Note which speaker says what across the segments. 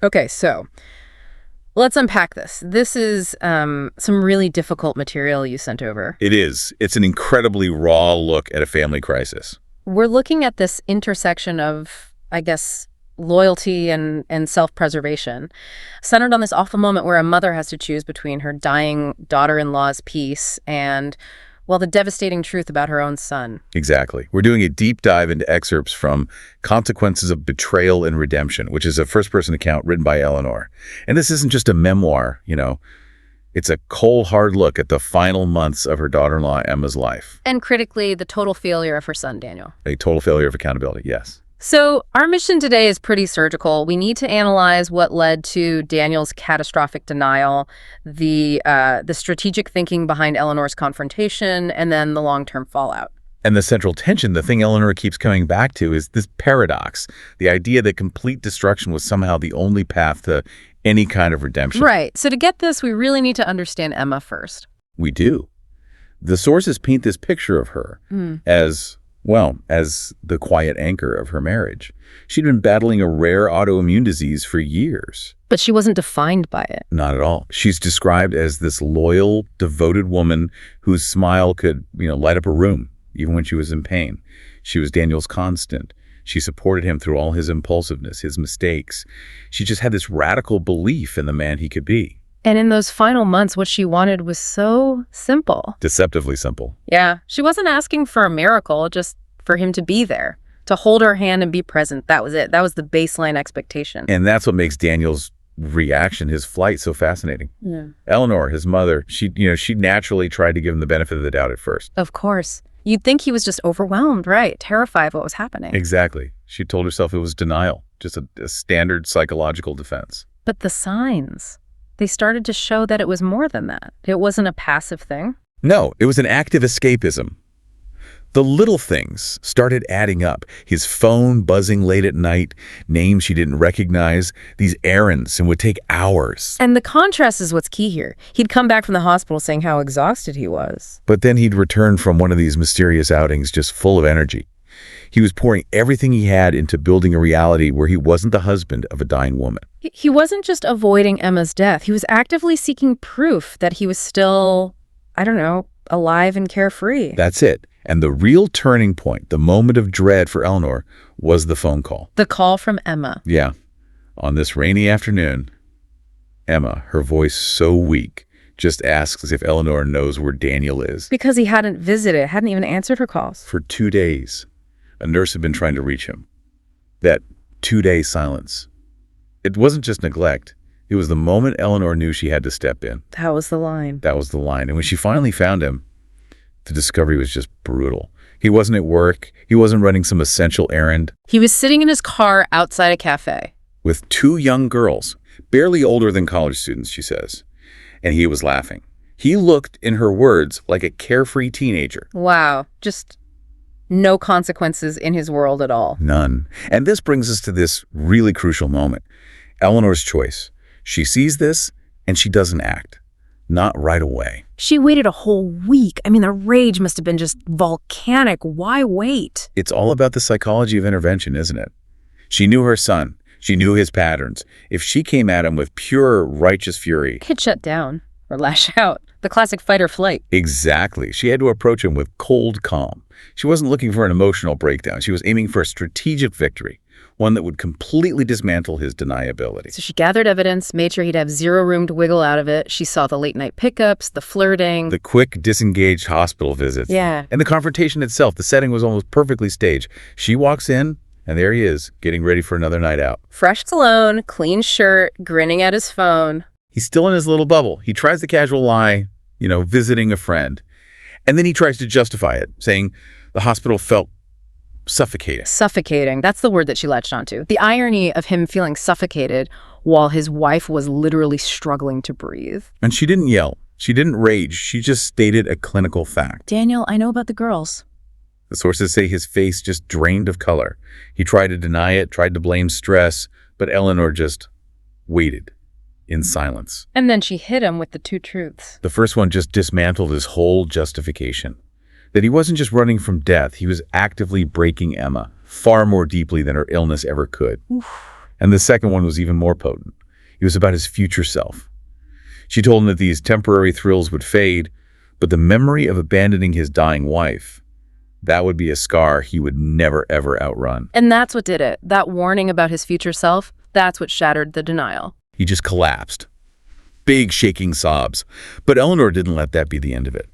Speaker 1: Okay, so let's unpack this. This is some really difficult material you sent over.
Speaker 2: It is. It's an incredibly raw look at a family crisis.
Speaker 1: We're looking at this intersection of, I guess, loyalty and self-preservation, centered on this awful moment where a mother has to choose between her dying daughter-in-law's peace and, well, the devastating truth about her own son.
Speaker 2: Exactly. We're doing a deep dive into excerpts from Consequences of Betrayal and Redemption, which is a first-person account written by Eleanor. And this isn't just a memoir, It's a cold, hard look at the final months of her daughter-in-law Emma's life.
Speaker 1: And critically, the total failure of her son, Daniel.
Speaker 2: A total failure of accountability, yes.
Speaker 1: So our mission today is pretty surgical. We need to analyze what led to Daniel's catastrophic denial, the strategic thinking behind Eleanor's confrontation, and then the long-term fallout.
Speaker 2: And the central tension, the thing Eleanor keeps coming back to, is this paradox, the idea that complete destruction was somehow the only path to any kind of redemption.
Speaker 1: Right. So to get this, we really need to understand Emma first.
Speaker 2: We do. The sources paint this picture of her as the quiet anchor of her marriage. She'd been battling a rare autoimmune disease for years.
Speaker 1: But she wasn't defined by it.
Speaker 2: Not at all. She's described as this loyal, devoted woman whose smile could, light up a room, even when she was in pain. She was Daniel's constant. She supported him through all his impulsiveness, his mistakes. She just had this radical belief in the man he could be.
Speaker 1: And in those final months, what she wanted was so simple.
Speaker 2: Deceptively simple.
Speaker 1: Yeah. She wasn't asking for a miracle, just for him to be there, to hold her hand and be present. That was it. That was the baseline expectation.
Speaker 2: And that's what makes Daniel's reaction, his flight, so fascinating.
Speaker 1: Yeah.
Speaker 2: Eleanor, his mother, she naturally tried to give him the benefit of the doubt at first.
Speaker 1: Of course. You'd think he was just overwhelmed, right? Terrified of what was happening.
Speaker 2: Exactly. She told herself it was denial, just a standard psychological defense.
Speaker 1: But the signs, they started to show that it was more than that. It wasn't a passive thing.
Speaker 2: No, it was an active escapism. The little things started adding up. His phone buzzing late at night, names she didn't recognize, these errands, and would take hours.
Speaker 1: And the contrast is what's key here. He'd come back from the hospital saying how exhausted he was.
Speaker 2: But then he'd return from one of these mysterious outings just full of energy. He was pouring everything he had into building a reality where he wasn't the husband of a dying woman.
Speaker 1: He wasn't just avoiding Emma's death. He was actively seeking proof that he was still, alive and carefree.
Speaker 2: That's it. And the real turning point, the moment of dread for Eleanor, was the phone call.
Speaker 1: The call from Emma.
Speaker 2: Yeah. On this rainy afternoon, Emma, her voice so weak, just asks if Eleanor knows where Daniel is.
Speaker 1: Because he hadn't visited, hadn't even answered her calls.
Speaker 2: For 2 days, a nurse had been trying to reach him. That 2-day silence. It wasn't just neglect. It was the moment Eleanor knew she had to step in.
Speaker 1: That was the line.
Speaker 2: That was the line. And when she finally found him, the discovery was just brutal. He wasn't at work. He wasn't running some essential errand.
Speaker 1: He was sitting in his car outside a cafe.
Speaker 2: With 2 young girls, barely older than college students, she says. And he was laughing. He looked, in her words, like a carefree teenager.
Speaker 1: Wow. Just no consequences in his world at all.
Speaker 2: None. And this brings us to this really crucial moment. Eleanor's choice. She sees this, and she doesn't act. Not right away.
Speaker 1: She waited a whole week. The rage must have been just volcanic. Why wait?
Speaker 2: It's all about the psychology of intervention, isn't it? She knew her son. She knew his patterns. If she came at him with pure righteous fury...
Speaker 1: He'd shut down or lash out. The classic fight or flight.
Speaker 2: Exactly. She had to approach him with cold calm. She wasn't looking for an emotional breakdown. She was aiming for a strategic victory. One that would completely dismantle his deniability.
Speaker 1: So she gathered evidence, made sure he'd have zero room to wiggle out of it. She saw the late-night pickups, the flirting.
Speaker 2: The quick, disengaged hospital visits.
Speaker 1: Yeah.
Speaker 2: And the confrontation itself. The setting was almost perfectly staged. She walks in, and there he is, getting ready for another night out.
Speaker 1: Fresh cologne, clean shirt, grinning at his phone.
Speaker 2: He's still in his little bubble. He tries the casual lie, visiting a friend. And then he tries to justify it, saying the hospital felt suffocating.
Speaker 1: Suffocating. That's the word that she latched onto. The irony of him feeling suffocated while his wife was literally struggling to breathe.
Speaker 2: And she didn't yell. She didn't rage. She just stated a clinical fact.
Speaker 1: Daniel, I know about the girls.
Speaker 2: The sources say his face just drained of color. He tried to deny it, tried to blame stress, but Eleanor just waited in silence.
Speaker 1: And then she hit him with the 2 truths.
Speaker 2: The first one just dismantled his whole justification. That he wasn't just running from death, he was actively breaking Emma far more deeply than her illness ever could.
Speaker 1: Oof.
Speaker 2: And the second one was even more potent. It was about his future self. She told him that these temporary thrills would fade, but the memory of abandoning his dying wife, that would be a scar he would never, ever outrun.
Speaker 1: And that's what did it. That warning about his future self, that's what shattered the denial.
Speaker 2: He just collapsed. Big shaking sobs. But Eleanor didn't let that be the end of it.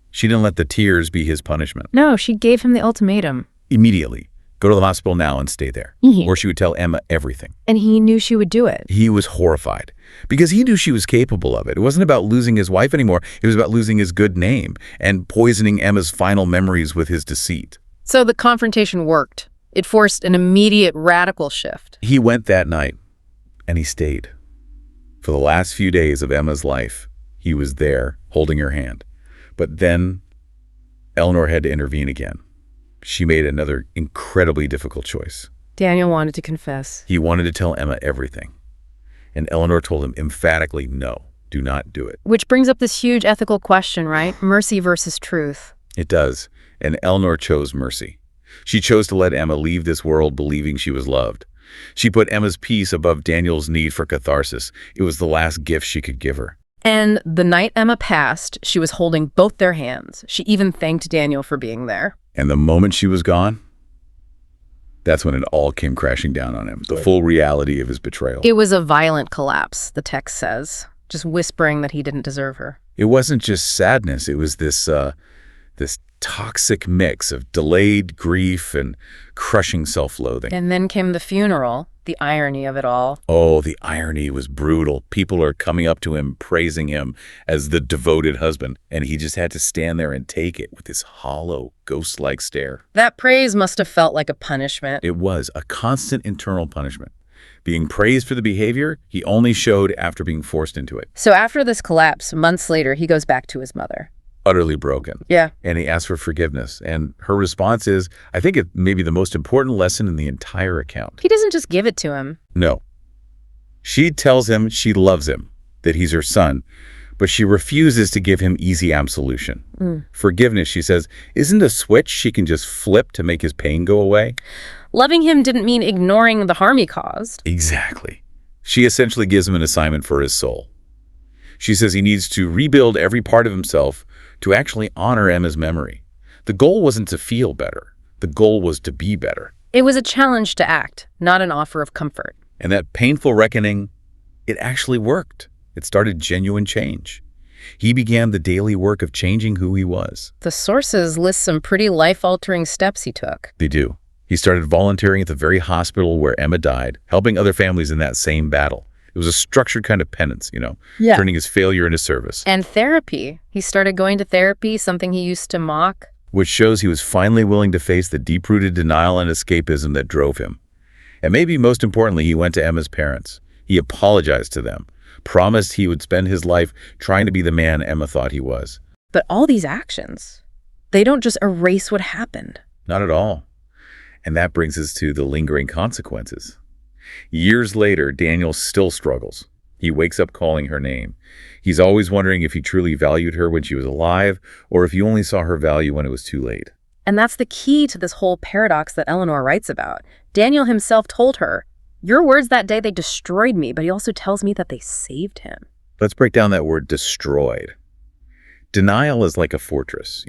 Speaker 2: She didn't let the tears be his punishment.
Speaker 1: No, she gave him the ultimatum.
Speaker 2: Immediately, go to the hospital now and stay there. Or she would tell Emma everything.
Speaker 1: And he knew she would do it.
Speaker 2: He was horrified because he knew she was capable of it. It wasn't about losing his wife anymore. It was about losing his good name and poisoning Emma's final memories with his deceit.
Speaker 1: So the confrontation worked. It forced an immediate radical shift.
Speaker 2: He went that night, and he stayed. For the last few days of Emma's life, he was there, holding her hand. But then Eleanor had to intervene again. She made another incredibly difficult choice.
Speaker 1: Daniel wanted to confess.
Speaker 2: He wanted to tell Emma everything. And Eleanor told him emphatically, no, do not do it.
Speaker 1: Which brings up this huge ethical question, right? Mercy versus truth.
Speaker 2: It does. And Eleanor chose mercy. She chose to let Emma leave this world believing she was loved. She put Emma's peace above Daniel's need for catharsis. It was the last gift she could give her.
Speaker 1: And the night Emma passed, she was holding both their hands. She even thanked Daniel for being there.
Speaker 2: And the moment she was gone, that's when it all came crashing down on him. The full reality of his betrayal.
Speaker 1: It was a violent collapse, the text says, just whispering that he didn't deserve her.
Speaker 2: It wasn't just sadness. It was this toxic mix of delayed grief and crushing self-loathing.
Speaker 1: And then came the funeral, the irony of it all.
Speaker 2: Oh, the irony was brutal. People are coming up to him, praising him as the devoted husband, and he just had to stand there and take it with this hollow, ghost-like stare.
Speaker 1: That praise must have felt like a punishment.
Speaker 2: It was a constant internal punishment. Being praised for the behavior he only showed after being forced into it.
Speaker 1: So after this collapse, months later, he goes back to his mother.
Speaker 2: Utterly broken.
Speaker 1: Yeah.
Speaker 2: And he asks for forgiveness. And her response is, I think it may be the most important lesson in the entire account.
Speaker 1: He doesn't just give it to him.
Speaker 2: No. She tells him she loves him, that he's her son, but she refuses to give him easy absolution. Forgiveness, she says, isn't a switch she can just flip to make his pain go away.
Speaker 1: Loving him didn't mean ignoring the harm he caused.
Speaker 2: Exactly. She essentially gives him an assignment for his soul. She says he needs to rebuild every part of himself to actually honor Emma's memory. The goal wasn't to feel better. The goal was to be better.
Speaker 1: It was a challenge to act, not an offer of comfort.
Speaker 2: And that painful reckoning, it actually worked. It started genuine change. He began the daily work of changing who he was.
Speaker 1: The sources list some pretty life-altering steps he took.
Speaker 2: They do. He started volunteering at the very hospital where Emma died, helping other families in that same battle. It was a structured kind of penance, turning his failure into service.
Speaker 1: And therapy. He started going to therapy, something he used to mock.
Speaker 2: Which shows he was finally willing to face the deep-rooted denial and escapism that drove him. And maybe most importantly, he went to Emma's parents. He apologized to them, promised he would spend his life trying to be the man Emma thought he was.
Speaker 1: But all these actions, they don't just erase what happened.
Speaker 2: Not at all. And that brings us to the lingering consequences. Years later, Daniel still struggles. He wakes up calling her name. He's always wondering if he truly valued her when she was alive, or if he only saw her value when it was too late.
Speaker 1: And that's the key to this whole paradox that Eleanor writes about. Daniel himself told her, "Your words that day, they destroyed me," but he also tells me that they saved him.
Speaker 2: Let's break down that word destroyed. Denial is like a fortress,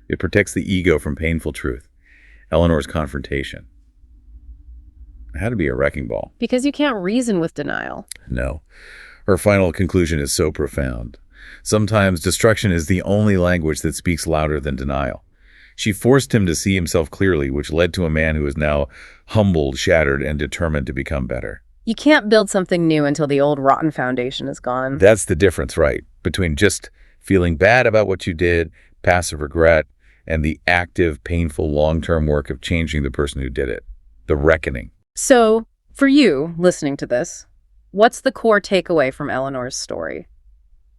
Speaker 2: It protects the ego from painful truth. Eleanor's confrontation. It had to be a wrecking ball.
Speaker 1: Because you can't reason with denial.
Speaker 2: No. Her final conclusion is so profound. Sometimes destruction is the only language that speaks louder than denial. She forced him to see himself clearly, which led to a man who is now humbled, shattered, and determined to become better.
Speaker 1: You can't build something new until the old rotten foundation is gone.
Speaker 2: That's the difference, right? Between just feeling bad about what you did, passive regret, and the active, painful, long-term work of changing the person who did it. The reckoning.
Speaker 1: So, for you, listening to this, what's the core takeaway from Eleanor's story?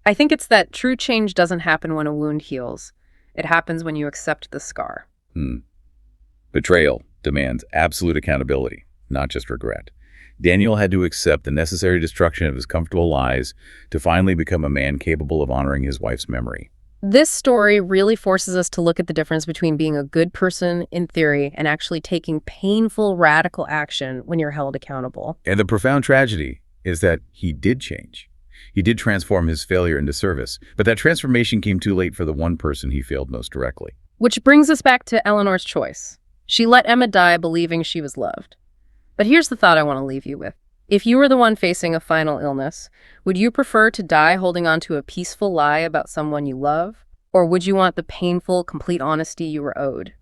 Speaker 1: I think it's that true change doesn't happen when a wound heals. It happens when you accept the scar.
Speaker 2: Betrayal demands absolute accountability, not just regret. Daniel had to accept the necessary destruction of his comfortable lies to finally become a man capable of honoring his wife's memory.
Speaker 1: This story really forces us to look at the difference between being a good person in theory and actually taking painful, radical action when you're held accountable.
Speaker 2: And the profound tragedy is that he did change. He did transform his failure into service, but that transformation came too late for the one person he failed most directly.
Speaker 1: Which brings us back to Eleanor's choice. She let Emma die believing she was loved. But here's the thought I want to leave you with. If you were the one facing a final illness, would you prefer to die holding on to a peaceful lie about someone you love? Or would you want the painful, complete honesty you were owed?